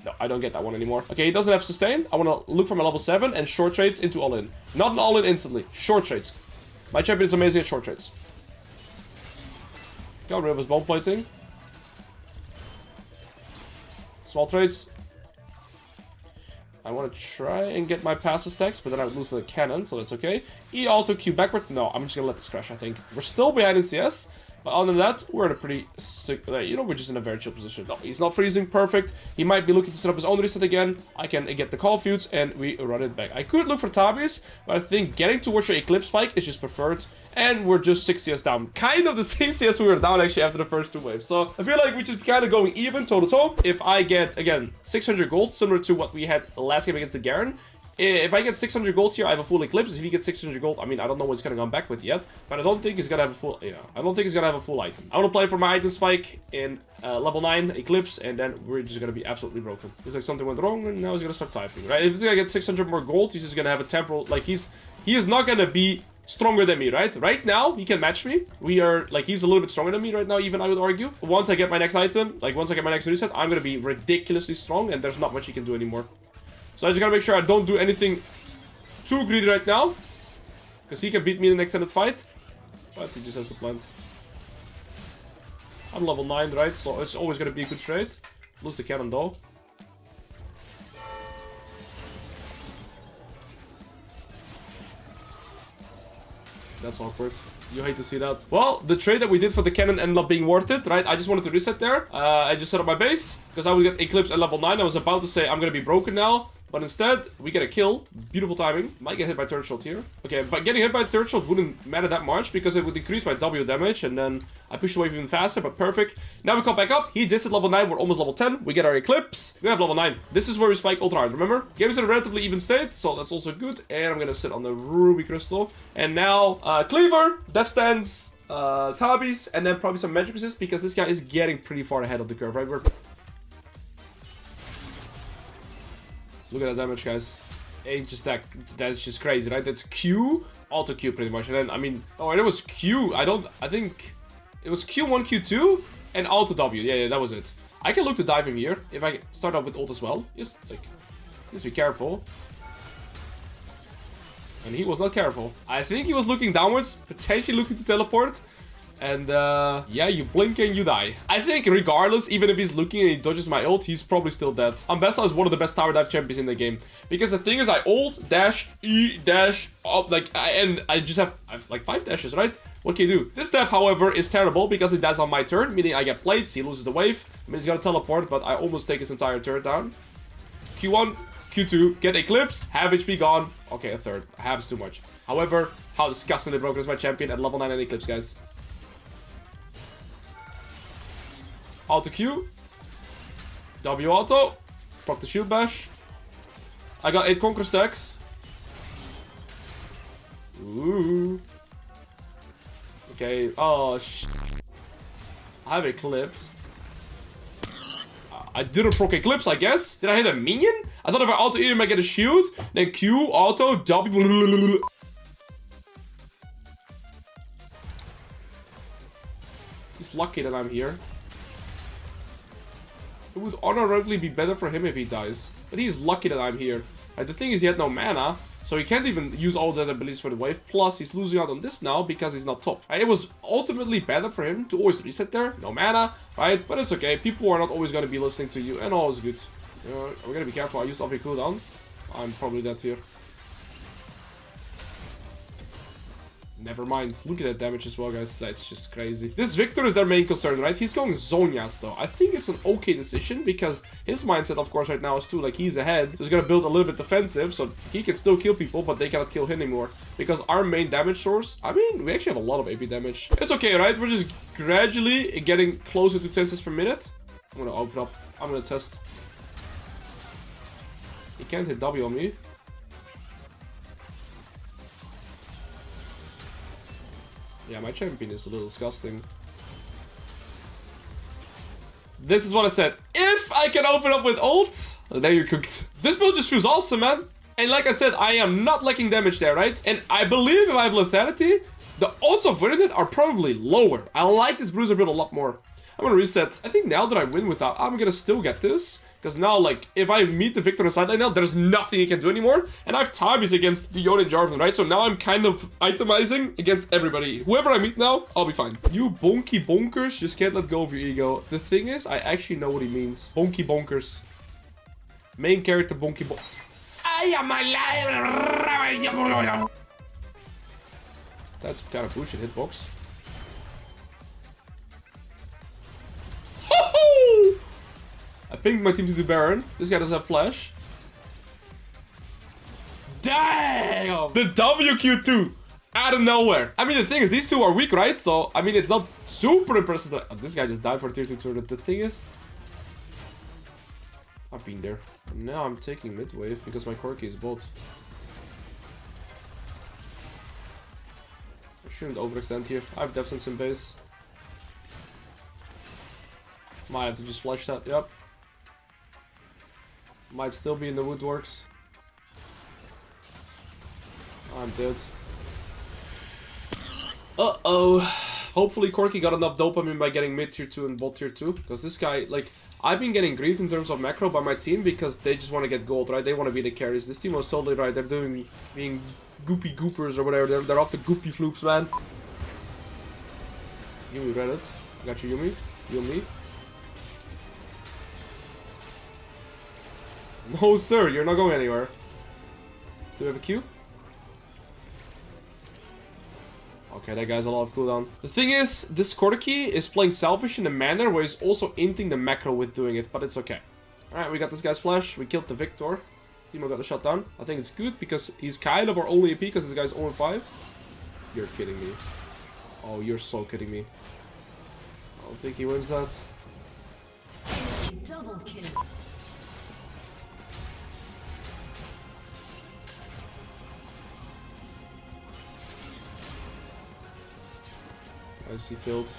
No, I don't get that one anymore. Okay, he doesn't have sustain. I want to look for my level 7 and short trades into all-in. Not an all-in instantly. Short trades. My champion is amazing at short trades. Got rid of his bone plating. Small trades. I want to try and get my passive stacks, but then I would lose the cannon, so that's okay. E auto Q backward. No, I'm just gonna let this crash, I think. We're still behind in CS, but other than that, we're in a pretty sick... You know, we're just in a very chill position. No, he's not freezing. Perfect. He might be looking to set up his own reset again. I can get the call feuds, and we run it back. I could look for Tabies, but I think getting towards your Eclipse spike is just preferred. And we're just 6 CS down. Kind of the same CS we were down, actually, after the first 2 waves. So, I feel like we're just kind of going even toe-to-toe. If I get, again, 600 gold, similar to what we had last game against the Garen. If I get 600 gold here, I have a full Eclipse. If he gets 600 gold, I mean, I don't know what he's gonna come back with yet. But I don't think he's gonna have a full, I don't think he's gonna have a full item. I want to play for my item spike in level 9 Eclipse, and then we're just gonna be absolutely broken. Looks like something went wrong, and now he's gonna start typing, right? If he's gonna get 600 more gold, he's just gonna have a temporal, like, he is not gonna be stronger than me, right? Right now, he can match me. We are, like, he's a little bit stronger than me right now, even I would argue. Once I get my next item, like, once I get my next reset, I'm gonna be ridiculously strong, and there's not much he can do anymore. So I just gotta make sure I don't do anything too greedy right now, because he can beat me in an extended fight, but he just has the plant. I'm level 9, right? So it's always gonna be a good trade. Lose the cannon though. That's awkward. You hate to see that. Well, the trade that we did for the cannon ended up being worth it, right? I just wanted to reset there. I just set up my base, because I would get Eclipse at level 9. I was about to say I'm gonna be broken now. But instead, we get a kill. Beautiful timing. Might get hit by third shot here. Okay, but getting hit by third shot wouldn't matter that much because it would increase my W damage, and then I push the wave even faster, but perfect. Now we come back up. He just hit level 9. We're almost level 10. We get our Eclipse. We have level 9. This is where we spike ultra hard, remember? Game is in a relatively even state, so that's also good. And I'm gonna sit on the Ruby Crystal. And now, Cleaver, Death Stance, Tabies, and then probably some Magic Resist because this guy is getting pretty far ahead of the curve, right? Look at that damage, guys. Ain't just that's just crazy, right? That's Q, auto Q pretty much. And then, I mean, oh, and it was Q. I think it was Q1, Q2, and auto W. Yeah, that was it. I can look to dive him here if I start off with ult as well. Just be careful. And he was not careful. I think he was looking downwards, potentially looking to teleport. And, yeah, you blink and you die. I think regardless, even if he's looking and he dodges my ult, he's probably still dead. AMBESSA is one of the best tower dive champions in the game. Because the thing is, I ult, dash, E, dash, up, like, and I just have like 5 dashes, right? What can you do? This death, however, is terrible because it dies on my turn, meaning I get plates, he loses the wave. I mean, he's gonna teleport, but I almost take his entire turn down. Q1, Q2, get eclipsed, half HP gone. Okay, a third. Half is too much. However, How disgustingly broken is my champion at level 9 in Eclipse, guys. Auto Q. W auto. Proc the shield bash. I got 8 conquer stacks. Ooh. Okay. Oh, I have Eclipse. I didn't proc Eclipse, I guess. Did I hit a minion? I thought if I auto him, I get a shield. Then Q, auto, W. He's lucky that I'm here. It would honorably be better for him if he dies. But he's lucky that I'm here. The thing is, he had no mana. So he can't even use all that abilities for the wave. Plus, he's losing out on this now because he's not top. It was ultimately better for him to always reset there. No mana, right? But it's okay. People are not always going to be listening to you. And all is good. We're going to be careful. I use off your cooldown. I'm probably dead here. Never mind. Look at that damage as well, guys. That's just crazy. This Victor is their main concern, right? He's going Zhonya's, though. I think it's an okay decision because his mindset, of course, right now is too, like, he's ahead. So he's going to build a little bit defensive, so he can still kill people, but they cannot kill him anymore. Because our main damage source, I mean, we actually have a lot of AP damage. It's okay, right? We're just gradually getting closer to 10 per minute. I'm going to open up. I'm going to test. He can't hit W on me. Yeah, my champion is a little disgusting. This is what I said. If I can open up with ult, then you're cooked. This build just feels awesome, man. And like I said, I am not lacking damage there, right? And I believe if I have lethality, the odds of winning it are probably lower. I like this bruiser build a lot more. I'm gonna reset. I think now that I win without, I'm gonna still get this. Because now, like, if I meet the Victor on the sideline now, there's nothing he can do anymore. And I have Tabis against Dion and Jarvan, right? So now I'm kind of itemizing against everybody. Whoever I meet now, I'll be fine. You bonky bonkers just can't let go of your ego. The thing is, I actually know what he means. Bonky bonkers. Main character bonky bonk. That's kind of bullshit hitbox. I pinged my team to do Baron. This guy doesn't have flash. Damn! The WQ2 out of nowhere. I mean, the thing is, these two are weak, right? So, I mean, it's not super impressive. That, this guy just died for a tier 2 turret. The thing is, I've been there. Now I'm taking mid wave because my Corki is bot. I shouldn't overextend here. I have depth sense in base. Might have to just flash that. Yep. Might still be in the woodworks. I'm dead. Uh-oh. Hopefully Corki got enough dopamine by getting mid tier 2 and bot tier 2. Because this guy, like, I've been getting griefed in terms of macro by my team because they just want to get gold, right? They want to be the carries. This team was totally right. They're being goopy goopers or whatever. They're off the goopy floops, man. Yumi read it. I got you, Yumi. Yumi. No, sir, you're not going anywhere. Do we have a Q? Okay, that guy's a lot of cooldown. The thing is, this Corki is playing selfish in a manner where he's also inting the macro with doing it, but it's okay. Alright, we got this guy's flash. We killed the Victor. Timo got a shot down. I think it's good because he's kind of our only AP because this guy's 0-5. You're kidding me. Oh, you're so kidding me. I don't think he wins that. Double kill. I see filled.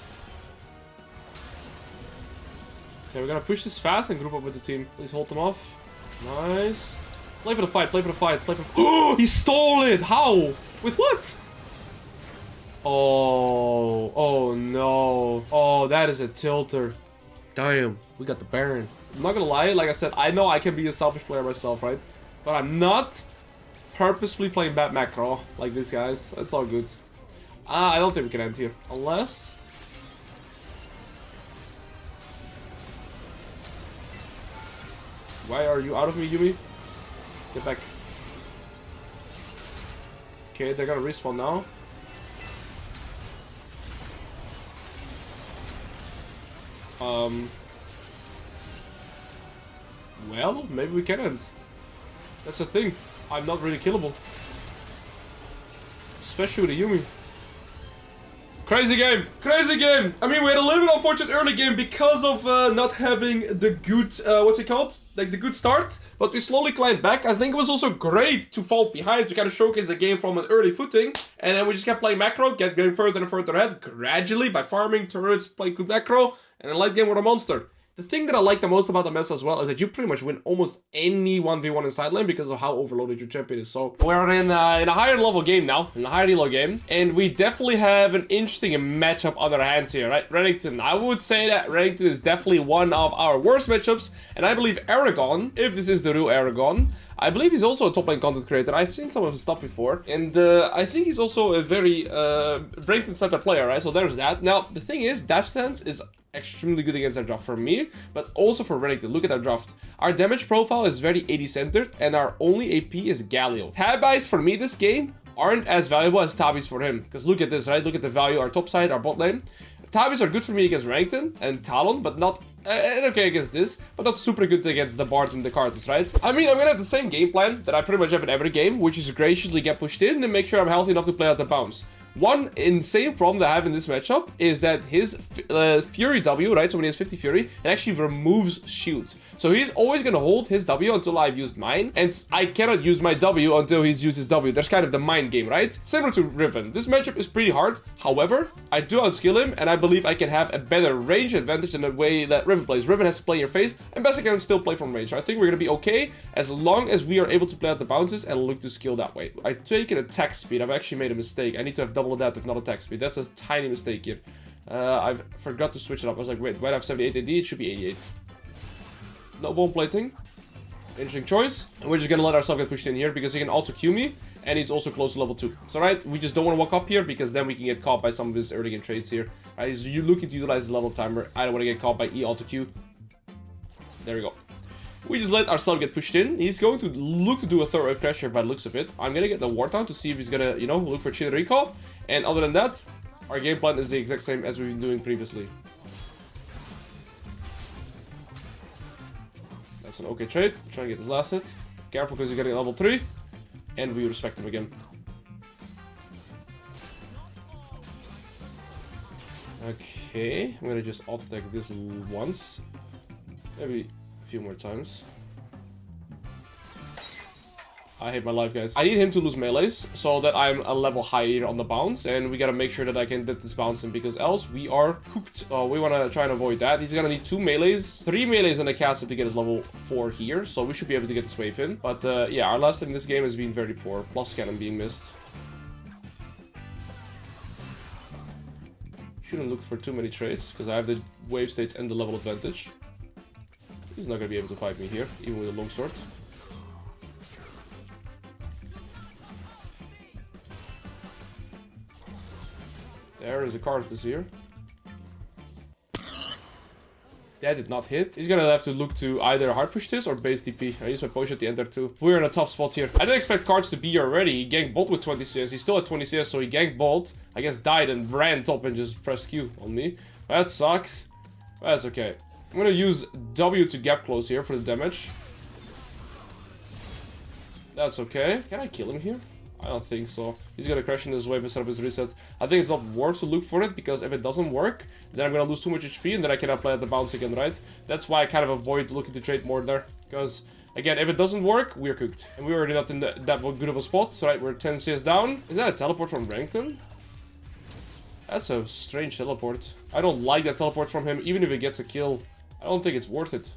Okay, we're gonna push this fast and group up with the team. Please hold them off. Nice. Play for the fight, play for the fight, play for the... Oh, he stole it! How? With what? Oh, oh no. Oh, that is a tilter. Damn, we got the Baron. I'm not gonna lie, like I said, I know I can be a selfish player myself, right? But I'm not purposefully playing bad macro like these guys. That's all good. I don't think we can end here. Unless... Why are you out of me, Yumi? Get back. Okay, they're gonna respawn now. Well, maybe we can end. That's the thing. I'm not really killable. especially with a Yumi. Crazy game, crazy game. I mean, we had a little bit unfortunate early game because of not having the good, what's it called? Like the good start, but we slowly climbed back. I think it was also great to fall behind to kind of showcase the game from an early footing. And then we just kept playing macro, getting further and further ahead gradually by farming turrets, playing good macro, and then late game with a monster. The thing that I like the most about AMBESSA as well is that you pretty much win almost any 1v1 in side lane because of how overloaded your champion is. So we're in a higher level game now, in a higher elo game, and we definitely have an interesting matchup on our hands here, right? Reddington. I would say that Reddington is definitely one of our worst matchups, and I believe Aragon, if this is the real Aragon, I believe he's also a top lane content creator. I've seen some of his stuff before, and I think he's also a very Reddington-centered player, right? So there's that. Now, the thing is, dash stance is extremely good against our draft for me, but also for Reddington. Look at our draft. Our damage profile is very AD centered, and our only AP is Galio. Tabis for me this game aren't as valuable as Tabis for him, because look at this, right? Look at the value, our top side, our bot lane. Tabis are good for me against Reddington and Talon, but not okay against this, but not super good against the Bard and the Karthus, right? I mean, I'm gonna have the same game plan that I pretty much have in every game, which is graciously get pushed in and make sure I'm healthy enough to play out the bounce. One insane problem that I have in this matchup is that his Fury W, right, so when he has 50 Fury, it actually removes shield. So he's always going to hold his W until I've used mine, and I cannot use my W until he's used his W. That's kind of the mind game, right? Similar to Riven. This matchup is pretty hard. However, I do outskill him, and I believe I can have a better range advantage than the way that Riven plays. Riven has to play in your face, and AMBESSA can still play from range. So I think we're going to be okay as long as we are able to play out the bounces and look to skill that way. I take an attack speed. I've actually made a mistake. I need to have double that if not attack speed. That's a tiny mistake here. I forgot to switch it up. I was like, wait, why do I have 78 AD? It should be 88. No bone plating. Interesting choice. And we're just gonna let ourselves get pushed in here because he can also Q me, and he's also close to level 2. So right, we just don't want to walk up here because then we can get caught by some of his early game trades here. Right, he's looking to utilize his level timer. I don't want to get caught by E auto Q. There we go. We just let ourselves get pushed in. He's going to look to do a thorough pressure by the looks of it. I'm gonna get the ward down to see if he's gonna, you know, look for chain recall. And other than that, our game plan is the exact same as we've been doing previously. That's an okay trade. Try and get this last hit. Careful because you're getting level 3. And we respect him again. Okay, I'm gonna just auto-attack this once. Maybe a few more times. I hate my life, guys. I need him to lose melees so that I'm a level higher on the bounce, and we gotta make sure that I can get this bouncing because else we are cooked. We wanna try and avoid that. He's gonna need 2 melees, 3 melees on the castle to get his level 4 here, so we should be able to get this wave in. But yeah, our last in this game has been very poor, plus cannon being missed. Shouldn't look for too many trades because I have the wave state and the level advantage. He's not gonna be able to fight me here, even with a longsword. There is a Karthus here. That did not hit. He's gonna have to look to either hard push this or base DP. I use my potion at the end there too. We're in a tough spot here. I didn't expect Karthus to be here already. He ganked bot with 20 CS. He's still at 20 CS, so he ganked bot. I guess died and ran top and just pressed Q on me. That sucks. That's okay. I'm gonna use W to gap close here for the damage. That's okay. Can I kill him here? I don't think so. He's gonna crash in this wave instead of his reset. I think it's not worth to look for it, because if it doesn't work, then I'm gonna lose too much HP, and then I cannot play at the bounce again, right? That's why I kind of avoid looking to trade more there. Because, again, if it doesn't work, we're cooked. And we're already not in that good of a spot, right? We're 10 CS down. Is that a teleport from Reddington? That's a strange teleport. I don't like that teleport from him, even if he gets a kill. I don't think it's worth it.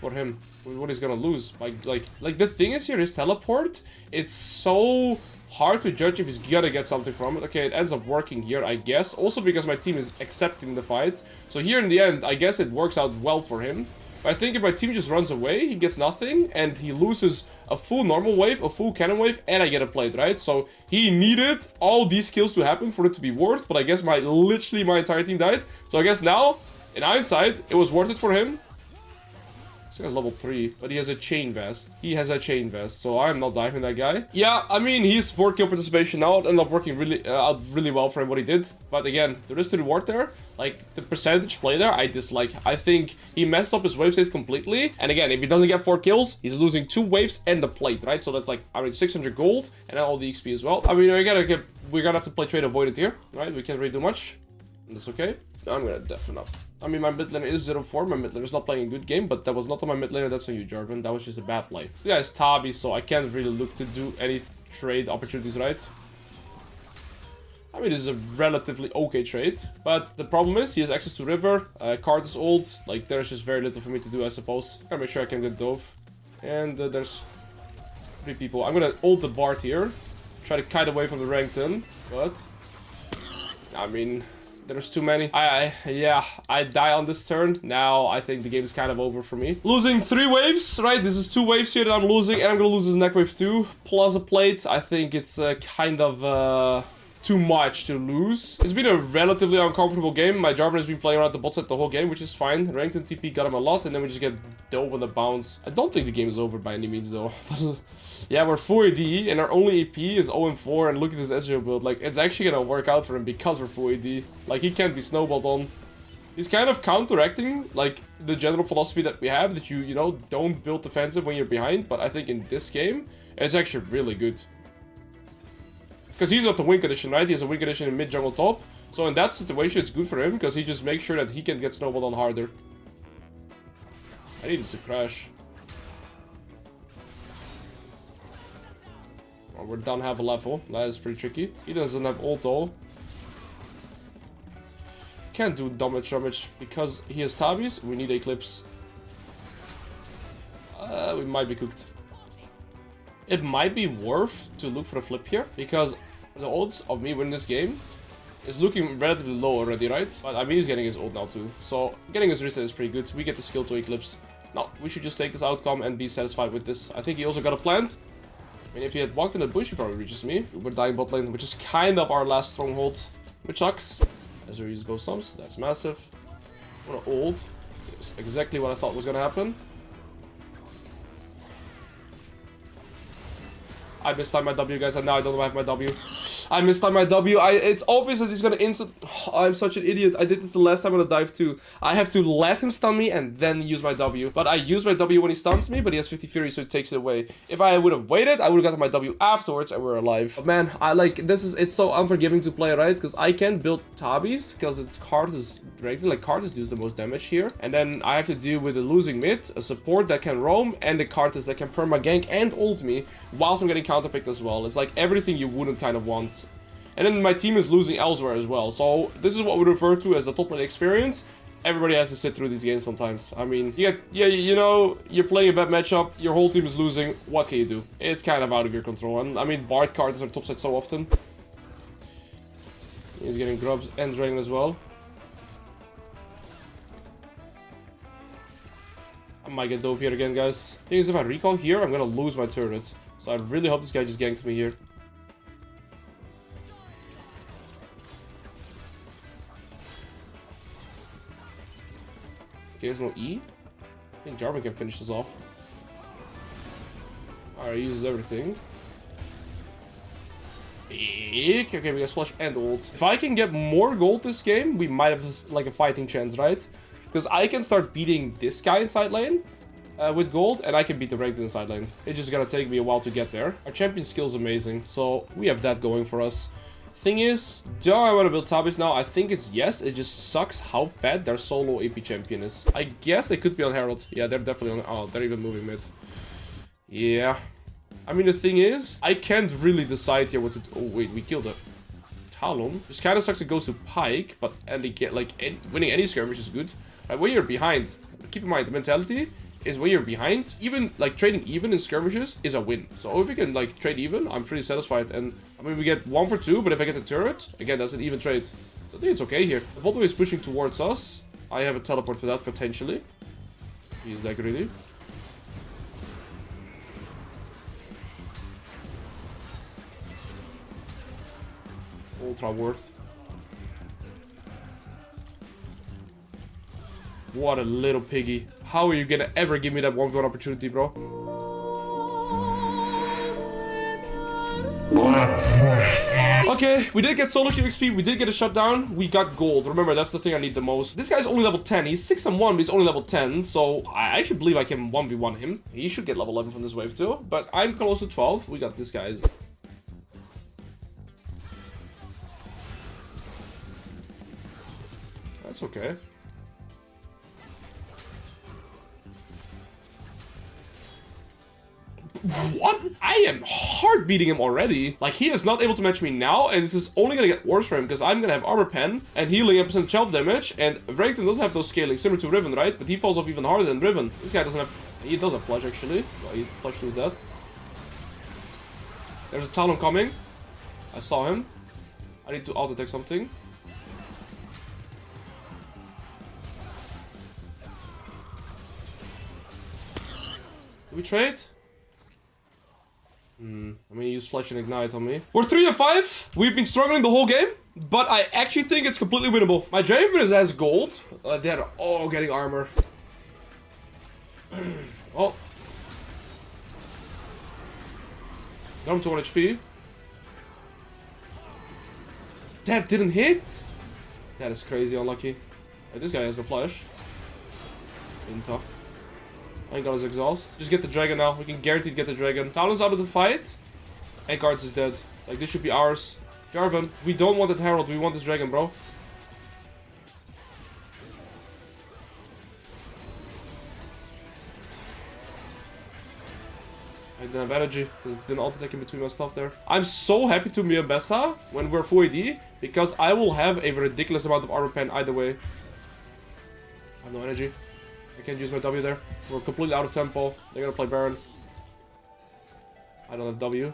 For him. What he's gonna lose. Like the thing is here, his teleport, it's so hard to judge if he's gonna get something from it. Okay, it ends up working here, I guess. Also because my team is accepting the fight. So here in the end, I guess it works out well for him. But I think if my team just runs away, he gets nothing, and he loses a full normal wave, a full cannon wave, and I get a plate, right? So he needed all these kills to happen for it to be worth, but I guess literally my entire team died. So I guess now, in hindsight, it was worth it for him. This guy's level 3, but he has a chain vest. He has a chain vest, so I'm not diving that guy. Yeah, I mean, he's 4 kill participation now. It ended up working out really well for him what he did. But again, there is the reward there. Like, the percentage play there, I dislike. I think he messed up his wave state completely. And again, if he doesn't get 4 kills, he's losing 2 waves and the plate, right? So that's like, I mean, 600 gold and then all the XP as well. I mean, we're gonna have to play trade avoided here, right? We can't really do much. That's okay. I'm gonna deafen up. I mean, my mid laner is 0-4. My mid laner is not playing a good game, but that was not on my mid laner. That's on you, Jarvan. That was just a bad play. The guy's Tabi, so I can't really look to do any trade opportunities, right? I mean, this is a relatively okay trade, but the problem is he has access to river. Card is old. Like, there's just very little for me to do, I suppose. Gotta make sure I can get Dove. And there's 3 people. I'm gonna ult the Bard here. Try to kite away from the ranked in, but I mean, there's too many. Yeah, I die on this turn. Now I think the game is kind of over for me. Losing 3 waves, right? This is 2 waves here that I'm losing, and I'm gonna lose this neck wave too. Plus a plate. I think it's kind of too much to lose. It's been a relatively uncomfortable game. My Jarvan has been playing around the bot side the whole game, which is fine. Ranked in TP got him a lot, and then we just get dove on the bounce. I don't think the game is over by any means though. Yeah, we're 4 AD, and our only AP is 0-4, and look at this Ezreal build. Like, it's actually gonna work out for him because we're 4 AD. Like, he can't be snowballed on. He's kind of counteracting, like, the general philosophy that we have, that you know, don't build defensive when you're behind, but I think in this game, it's actually really good. Because he's not the win condition, right? He has a win condition in mid jungle top. So in that situation, it's good for him, because he just makes sure that he can get snowballed on harder. I need this to crash. Oh, we're down half a level. That is pretty tricky. He doesn't have ult though. Can't do damage because he has Tabis. We need Eclipse. We might be cooked. It might be worth to look for a flip here, because the odds of me winning this game is looking relatively low already, right? But I mean, he's getting his ult now too. So getting his reset is pretty good. We get the skill to Eclipse. No, we should just take this outcome and be satisfied with this. I think he also got a plant. I mean, if he had walked in the bush, he probably reaches me. We're dying bot lane, which is kind of our last stronghold, which sucks. As we use both sums, that's massive. What an ult. It's exactly what I thought was gonna happen. I missed my W, guys, and now I don't have my W. I missed my W. It's obvious that he's gonna instant. Oh, I'm such an idiot. I did this the last time on a dive too. I have to let him stun me and then use my W. But I use my W when he stuns me, but he has 50 Fury, so it takes it away. If I would have waited, I would have gotten my W afterwards and we're alive. But man, it's so unforgiving to play, right? Because I can't build Tabis because its card is regular. Like, card does the most damage here. And then I have to deal with a losing mid, a support that can roam, and the Karthus that can perma gank and ult me whilst I'm getting counterpicked as well. It's like everything you wouldn't kind of want. And then my team is losing elsewhere as well. So this is what we refer to as the top lane experience. Everybody has to sit through these games sometimes. I mean, you know, you're playing a bad matchup, your whole team is losing. What can you do? It's kind of out of your control. And I mean, Bard cards are topside so often. He's getting grubs and dragon as well. I might get dove here again, guys. Thing is, if I recall here, I'm gonna lose my turret. So I really hope this guy just ganks me here. Okay, there's no E. I think Jarvan can finish this off. Alright, he uses everything. Eek. Okay, we got Flush and ult. If I can get more gold this game, we might have like a fighting chance, right? Because I can start beating this guy in side lane with gold, and I can beat the ranked in the side lane. It's just gonna take me a while to get there. Our champion skill is amazing, so we have that going for us. Thing is, do I want to build Tabis now? I think it's yes. It just sucks how bad their solo AP champion is. I guess they could be on Herald. Yeah, they're definitely on. Oh, they're even moving mid. Yeah. I mean, the thing is, I can't really decide here what to do. Oh, wait, we killed it. Talon. Which kind of sucks it goes to Pike, but and they get like winning any skirmish is good. When you're behind, keep in mind the mentality is when you're behind, even like trading even in skirmishes is a win. So if we can like trade even, I'm pretty satisfied. And I mean, we get 1 for 2, but if I get the turret, again, that's an even trade. I think it's okay here. The bot wave is pushing towards us. I have a teleport for that potentially. He's that greedy. Ultra worth. What a little piggy. How are you gonna ever give me that 1v1 opportunity, bro? Okay, we did get solo queue XP, we did get a shutdown, we got gold. Remember, that's the thing I need the most. This guy's only level 10, he's 6 and 1, but he's only level 10, so I actually believe I can 1v1 him. He should get level 11 from this wave too, but I'm close to 12. We got this guy's. That's okay. What? I am hard beating him already. Like, he is not able to match me now, and this is only gonna get worse for him, because I'm gonna have armor pen and healing and percent shelf damage, and Renekton doesn't have those scaling, similar to Riven, right? But he falls off even harder than Riven. This guy doesn't have... He does have flash, actually. Well, he flashed to his death. There's a Talon coming. I saw him. I need to auto-attack something. Do we trade? I mean, use Flash and Ignite on me. We're 3 and 5. We've been struggling the whole game, but I actually think it's completely winnable. My Draven has gold. They're all getting armor. Oh. Got him to 1 HP. That didn't hit? That is crazy unlucky. Hey, this guy has no flash. Didn't talk. I got his exhaust. Just get the dragon now. We can guarantee get the dragon. Talon's out of the fight. And Guards is dead. Like, this should be ours. Jarvan, we don't want that Herald. We want this dragon, bro. I didn't have energy because it didn't auto-attack in between my stuff there. I'm so happy to be AMBESSA when we're full AD because I will have a ridiculous amount of armor pen either way. I have no energy. I can't use my W there. We're completely out of tempo. They're gonna play Baron. I don't have W.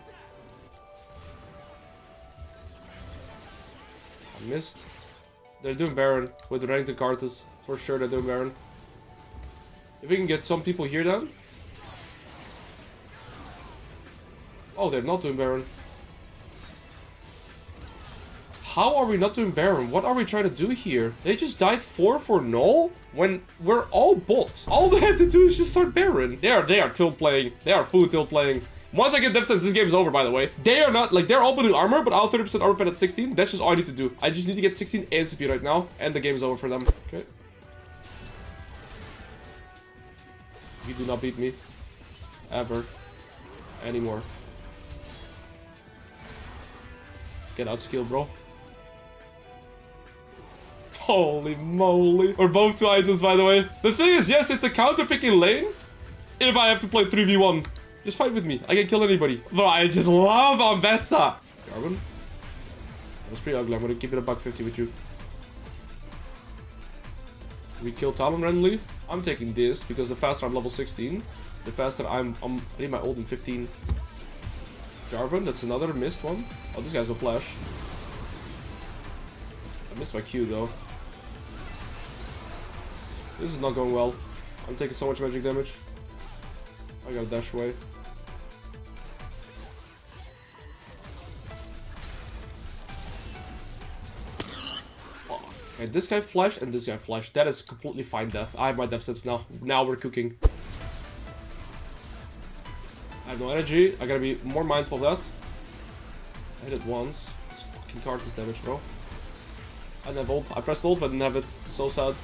I missed. They're doing Baron with Renekton Karthus. For sure they're doing Baron. If we can get some people here then. Oh, they're not doing Baron. How are we not doing Baron? What are we trying to do here? They just died 4 for null when we're all bots. All they have to do is just start Baron. They are tilt playing. They are full tilt playing. Once I get dev sense, this game is over, by the way. They are not, like, they're all building armor, but I'll 30% armor pen at 16. That's just all I need to do. I just need to get 16 ASAP right now, and the game is over for them. Okay. You do not beat me. Ever. Anymore. Get out skill, bro. Holy moly. We're both 2 items, by the way. The thing is, yes, it's a counter-picking lane. If I have to play 3v1. Just fight with me. I can kill anybody. Bro, I just love AMBESSA. Jarvan. That was pretty ugly. I'm gonna keep it a $150 with you. We kill Talon randomly. I'm taking this because the faster I'm level 16, the faster I need my ult in 15. Jarvan, that's another missed one. Oh, this guy's a flash. I missed my Q though. This is not going well. I'm taking so much magic damage. I gotta dash away. Oh, okay, this guy flashed and this guy flashed. That is completely fine death. I have my death sets now. Now we're cooking. I have no energy. I gotta be more mindful of that. I hit it once. This fucking card is damage, bro. I didn't have ult. I pressed ult, but didn't have it. So sad.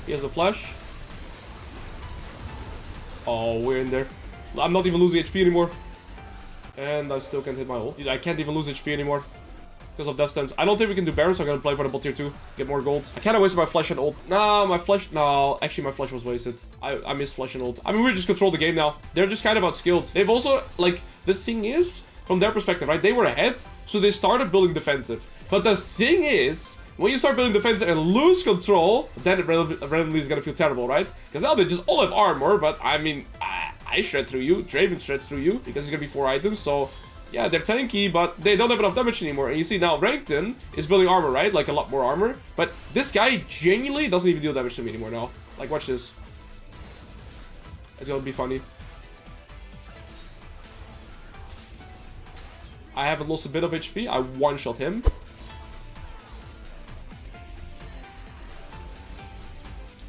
He has a flash. Oh, we're in there. I'm not even losing HP anymore. And I still can't hit my ult. Dude, I can't even lose HP anymore. Because of death stance. I don't think we can do Baron, so I'm gonna play for the bot tier 2. Get more gold. I kinda wasted my flash and ult. Nah, my flash... No, actually my flash was wasted. I missed flash and ult. I mean, we just control the game now. They're just kind of outskilled. They've also... Like, the thing is, from their perspective, right? They were ahead, so they started building defensive. But the thing is... When you start building defensive and lose control, then it randomly is gonna feel terrible, right? Because now they just all have armor, but I mean, I shred through you, Draven shreds through you, because it's gonna be 4 items, so yeah, they're tanky, but they don't have enough damage anymore. And you see now, Renekton is building armor, right? Like a lot more armor, but this guy genuinely doesn't even deal damage to me anymore now. Like, watch this. It's gonna be funny. I haven't lost a bit of HP, I one-shot him.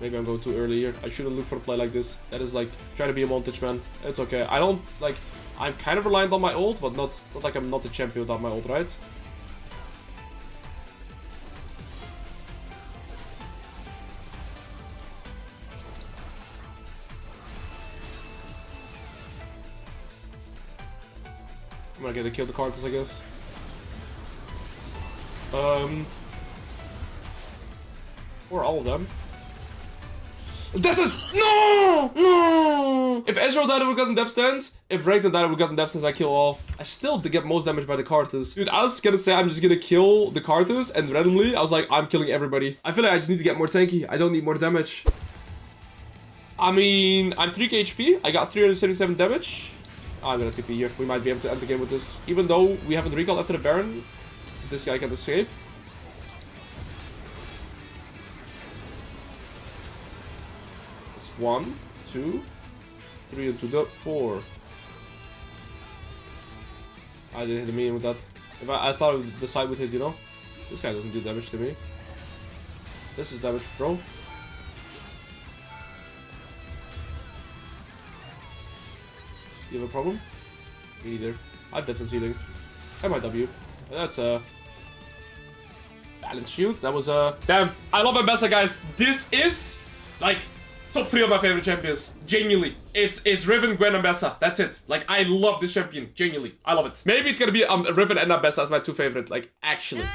Maybe I'm going too early here. I shouldn't look for a play like this. That is like trying to be a montage, man. It's okay. I don't like. I'm kind of reliant on my ult, but not like I'm not a champion without my ult, right? I'm gonna get to kill the cards, I guess. Or all of them. That's it! No! No! If Ezreal died, I would've gotten Death Stance. If Renekton died, I would've gotten Death Stance. I kill all. I still did get most damage by the Karthus. Dude, I was gonna say I'm just gonna kill the Karthus, and randomly, I was like, I'm killing everybody. I feel like I just need to get more tanky. I don't need more damage. I mean, I'm 3k HP. I got 377 damage. I'm gonna TP here. We might be able to end the game with this. Even though we haven't recalled after the Baron, this guy can escape. It's 1, 2, 3 into the 4. I didn't hit the minion with that. If I thought the side would hit, you know? This guy doesn't do damage to me. This is damage, bro. You have a problem? Me either. I have dead sense healing. I might W. That's a balance shield. That was a damn. I love AMBESSA, guys. This is like top 3 of my favorite champions. Genuinely, it's Riven, Gwen, AMBESSA. That's it. Like I love this champion. Genuinely, I love it. Maybe it's gonna be Riven and AMBESSA as my 2 favorite. Like actually.